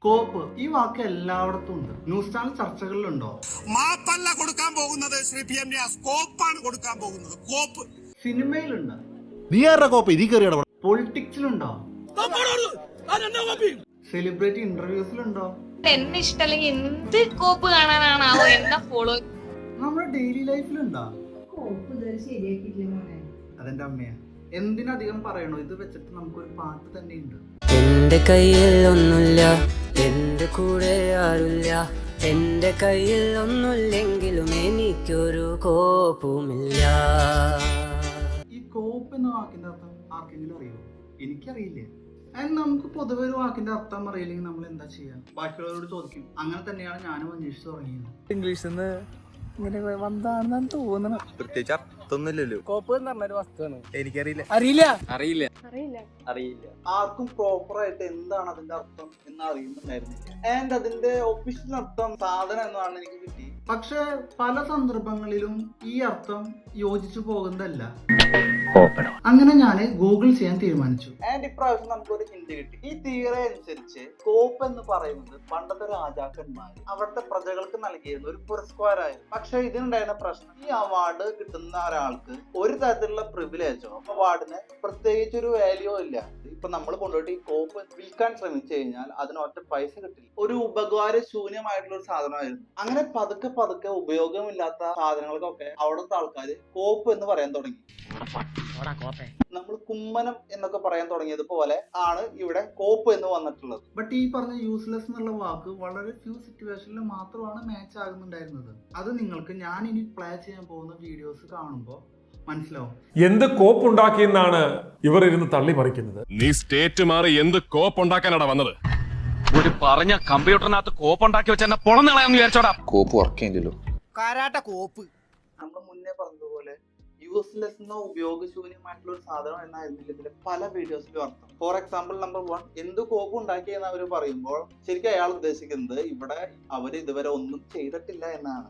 കോപ്പ് ഈ വാക്ക് എല്ലായിടത്തും ഉണ്ട്. News channel ചർച്ചകളിലുണ്ടോ? മാപ്പല്ല കൊടുക്കാൻ പോകുന്നത് ശ്രീ പി എം നിയാസ്, കോപ്പാണ് കൊടുക്കാൻ പോകുന്നത്. കോപ്പ് സിനിമയിലുണ്ട്. നീ ആരുടെ കോപ്പ് ഇതി കയറിയട? പൊളിറ്റിക്സിലുണ്ടോ? സെലിബ്രിറ്റി ഇന്റർവ്യൂസിലുണ്ടോ? എന്നെ ഇഷ്ടമല്ലെങ്കിൽ എന്ത് കോപ്പ് കാണാനാണാവോ എന്നെ ഫോളോ. നമ്മുടെ ഡെയിലി ലൈഫിലുണ്ടോ? കോപ്പ് ഇതുവരെ ശരിയാക്കിയിട്ടില്ല മോനെ. അതെന്റെ അമ്മയാ. എന്തിനധികം പറയണോ? ഇത് വെച്ചിട്ട് നമുക്കൊരു പാട്ട് തന്നെ ഉണ്ട്. എന്റെ കയ്യിൽ ഒന്നുമില്ല, എന്റെ കൂടെ ആരുമില്ല, എന്റെ കയ്യിൽ ഒന്നുമില്ലെങ്കിലും എനിക്കൊരു കോപ്പുമില്ല. ഈ കോപ്പ് എന്ന വാക്കിന്റെ അർത്ഥം ആർക്കെങ്കിലും അറിയോ? എനിക്കറിയില്ലേ. നമുക്ക് പൊതുവെ ഒരു വാക്കിന്റെ അർത്ഥം അറിയില്ലെങ്കിൽ നമ്മൾ എന്താ ചെയ്യാ? ബാക്കിയുള്ളവരോട് ചോദിക്കും. അങ്ങനെ തന്നെയാണ് ഞാനും അന്വേഷിച്ചു തുടങ്ങിയത്. ഇംഗ്ലീഷിൽ നിന്ന് ഇങ്ങനെ വന്നാണെന്നാണ് തോന്നണം. പ്രത്യേകിച്ച് അർത്ഥമൊന്നുമില്ലല്ലോ. കോപ്പ് എന്ന് പറഞ്ഞൊരു വസ്തുവാണ്. എനിക്കറിയില്ല. അറിയില്ല. ആർക്കും പ്രോപ്പർ ആയിട്ട് എന്താണ് അതിന്റെ അർത്ഥം എന്ന് അറിയുന്നുണ്ടായിരുന്നില്ല. ആൻഡ് അതിന്റെ ഒഫീഷ്യൽ അർത്ഥം സാധനം എന്നാണ് എനിക്ക് കിട്ടി. പക്ഷെ പല സന്ദർഭങ്ങളിലും ഈ അർത്ഥം യോജിച്ചു പോകുന്നതല്ല. അങ്ങനെ ഞാൻ ഗൂഗിൾ ചെയ്യാൻ തീരുമാനിച്ചു. ആൻഡ് ഇപ്രാവശ്യം നമുക്കൊരു ഹിന്റ് കിട്ടി. ഈ തിയറി അനുസരിച്ച് കോപ്പ് എന്ന് പറയുന്നത് പണ്ടത്തെ രാജാക്കന്മാർ അവിടുത്തെ പ്രജകൾക്ക് നൽകിയിരുന്ന ഒരു പുരസ്കാരമായിരുന്നു. പക്ഷെ ഇതിനുണ്ടായിരുന്ന പ്രശ്നം, ഈ അവാർഡ് കിട്ടുന്ന ഒരാൾക്ക് ഒരു തരത്തിലുള്ള പ്രിവിലേജോ അവാർഡിന് പ്രത്യേകിച്ച് ഒരു വാല്യൂ ഇല്ല. ഇപ്പൊ നമ്മൾ കൊണ്ടുപോയിട്ട് ഈ കോപ്പ് വിൽക്കാൻ ശ്രമിച്ചു കഴിഞ്ഞാൽ അതിന് ഒറ്റ പൈസ കിട്ടില്ല. ഒരു ഉപകാരശൂന്യമായിട്ടുള്ള ഒരു സാധനമായിരുന്നു. അങ്ങനെ പതുക്കെ ഉപയോഗമില്ലാത്ത സാധനങ്ങൾക്കൊക്കെ അവിടുത്തെ ആൾക്കാർ കോപ്പ് എന്ന് പറയാൻ തുടങ്ങി. നമ്മൾ കുമ്മനം എന്നൊക്കെ പറയാൻ തുടങ്ങിയത് പോലെ ആണ് ഇവിടെ കോപ്പ് എന്ന് വന്നിട്ടുള്ളത്. ബട്ട് ഈ പറഞ്ഞ യൂസ്ലെസ് എന്നുള്ള വാക്ക് വളരെ ഫ്യൂ സിറ്റുവേഷനിൽ മാത്രമാണ് മാച്ച് ആകുന്നുണ്ടായിരുന്നത്. അത് നിങ്ങൾക്ക് ഞാൻ ഇനി പ്ലേ ചെയ്യാൻ പോകുന്ന വീഡിയോസ് കാണുമ്പോൾ മനസ്സിലാവും. എന്ത് കോപ്പ് ഉണ്ടാക്കിയെന്നാണ് ഇവർ ഇരുന്ന് തള്ളി പറിക്കുന്നത്. നീ സ്റ്റേറ്റ് മാറി എന്ത് കോപ്പ് ഉണ്ടാക്കാനാടാ വന്നത്? ഒരു പറഞ്ഞ കമ്പ്യൂട്ടറിനകത്ത് കോപ്പ് ഉണ്ടാക്കി വെച്ച പൊളന്നളയാന്ന് വിചാരിച്ചോടാ. കോപ്പ് വർക്ക് ചെയ്യണ്ടല്ലോ. കാരാട്ട കോപ്പ്. നമ്മൾ മുന്നേ പറഞ്ഞതുപോലെ യൂസ്ലെസ് എന്നോ ഉപയോഗശൂന്യമായിട്ടുള്ള ഒരു സാധനം എന്നായിരുന്നില്ല ഇതിന്റെ പല വീഡിയോസിലും അർത്ഥം. ഫോർ എക്സാമ്പിൾ നമ്പർ 1, എന്ത് കോപ്പ് ഉണ്ടാക്കിയെന്ന് അവർ പറയുമ്പോൾ ശരിക്കും അയാൾ ഉദ്ദേശിക്കുന്നത് ഇവിടെ അവർ ഇതുവരെ ഒന്നും ചെയ്തിട്ടില്ല എന്നാണ്.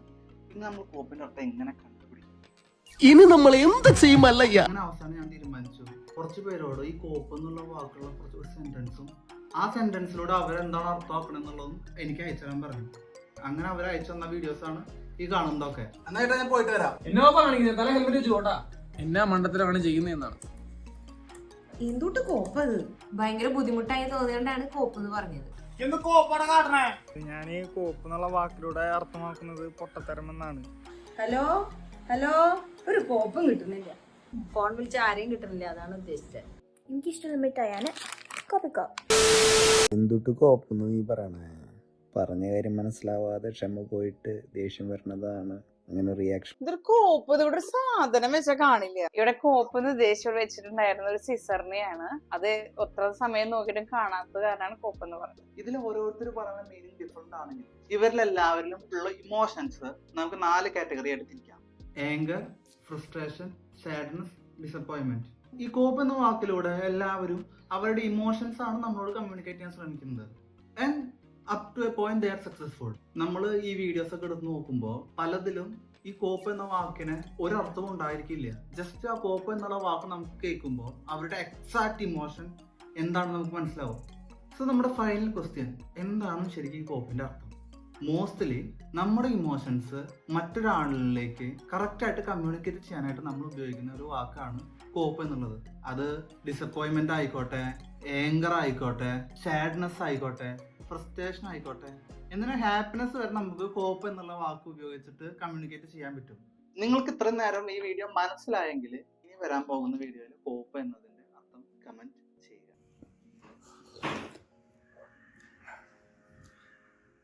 പിന്നെ നമ്മൾ കോപ്പിന്റെ അർത്ഥം എങ്ങനെ കണ്ടുപിടിക്കും? ഇനി നമ്മൾ എന്ത് ചെയ്യുമല്ല. അങ്ങനെ അവസാനം ഞാൻ തീരുമാനിച്ചു, കുറച്ച് പേരോട് ഈ കോപ്പ് എന്നുള്ള വാക്കുള്ള കുറച്ച് സെന്റൻസും ആ സെന്റൻസിലൂടെ അവരെന്താണ് അർത്ഥമാക്കണം എന്നുള്ളതും എനിക്ക് അയച്ചു തരാൻ പറഞ്ഞു. അങ്ങനെ അവർ അയച്ചു തന്ന വീഡിയോസ് ആണ് ഈ കാണുന്നതൊക്കെ. എന്നായിട്ട് ഞാൻ പോയിട്ട് വരാം. എന്നാ മണ്ടത്തിലാണ് ചെയ്യുന്നതെന്നാണ്. എന്തുട്ട് കോപ്പത്? ഭയങ്കര ബുദ്ധിമുട്ടായി തോന്നിയോണ്ടാണ് കോപ്പ് എന്ന് പറഞ്ഞത്. ഞാൻ ഈ കോപ്പ് എന്നുള്ള വാക്കിലൂടെ അർത്ഥമാക്കുന്നത് പൊട്ടത്തരം എന്നാണ്. ഹലോ ഹലോ, ഒരു കോപ്പും കിട്ടുന്നില്ല. ഫോൺ വിളിച്ച ആരെയും കിട്ടുന്നില്ല, അതാണ് ഉദ്ദേശിച്ചത്. എനിക്കിഷ്ടമുള്ള മിഠായാണ് കോപ്പിക്കോ. എന്തുട്ട് കോപ്പെന്ന് നീ പറയണേ? പറഞ്ഞ കാര്യം മനസ്സിലാവാതെ ക്ഷമ പോയിട്ട് ദേഷ്യം വരണതാണ് അങ്ങനെ റിയാക്ഷൻ. ഇതൊരു കോപ്പ്, ഇവിടെ ഒരു സാധനം വെച്ചാൽ കാണില്ല. ഇവിടെ കോപ്പ് എന്ന് ഉദ്ദേശിച്ചു വെച്ചിട്ടുണ്ടായിരുന്ന ഒരു സിസറിനെയാണ്. അത് ഒത്ര സമയം നോക്കിയിട്ടും കാണാത്തത് കാരണമാണ് കോപ്പ് എന്ന് പറയുന്നത്. ഇതിൽ ഓരോരുത്തർ പറയുന്ന മീനിങ് ഡിഫറെന്റ് ആണെങ്കിൽ ഇവരിലെല്ലാവരിലും ഉള്ള ഇമോഷൻസ് നമുക്ക് 4 കാറ്റഗറി ആയിട്ട് തിരിക്കാം. Anchor, frustration, sadness, disappointment. ഈ കോപ്പ് എന്ന വാക്കിലൂടെ എല്ലാവരും അവരുടെ ഇമോഷൻസ് ആണ് നമ്മളോട് കമ്മ്യൂണിക്കേറ്റ് ചെയ്യാൻ ശ്രമിക്കുന്നത്. And up to a point they are successful. നമ്മൾ ഈ വീഡിയോസ് ഒക്കെ എടുത്ത് നോക്കുമ്പോൾ പലതിലും ഈ കോപ്പ് എന്ന വാക്കിന് ഒരർത്ഥവും ഉണ്ടായിരിക്കില്ല. ജസ്റ്റ് ആ കോപ്പ് എന്നുള്ള വാക്ക് നമുക്ക് കേൾക്കുമ്പോൾ അവരുടെ എക്സാക്ട് ഇമോഷൻ എന്താണെന്ന് നമുക്ക് മനസ്സിലാവും. സോ നമ്മുടെ ഫൈനൽ ക്വസ്റ്റ്യൻ, എന്താണ് ശരിക്കും ഈ കോപ്പിന്റെ അർത്ഥം? മോസ്റ്റ്ലി നമ്മുടെ ഇമോഷൻസ് മറ്റൊരാളിലേക്ക് കറക്റ്റായിട്ട് കമ്മ്യൂണിക്കേറ്റ് ചെയ്യാനായിട്ട് നമ്മൾ ഉപയോഗിക്കുന്ന ഒരു വാക്കാണ് കോപ്പ് എന്നുള്ളത്. അത് ഡിസപ്പോയിൻമെന്റ് ആയിക്കോട്ടെ, ഏങ്കർ ആയിക്കോട്ടെ, സാഡ്നെസ് ആയിക്കോട്ടെ, ഫ്രസ്ട്രേഷൻ ആയിക്കോട്ടെ, എന്തിനാ ഹാപ്പിനെസ് വരെ നമുക്ക് കോപ്പ് എന്നുള്ള വാക്ക് ഉപയോഗിച്ചിട്ട് കമ്മ്യൂണിക്കേറ്റ് ചെയ്യാൻ പറ്റും. നിങ്ങൾക്ക് ഇത്രയും നേരം ഈ വീഡിയോ മനസ്സിലായെങ്കിൽ ഇനി വരാൻ പോകുന്ന വീഡിയോയിൽ കോപ്പ് എന്നതിന്റെ അർത്ഥം കമന്റ് ചെയ്യുക.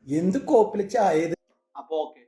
എന്ത് കോപ്പില് ചായത്? അപ്പൊ ഓക്കെ.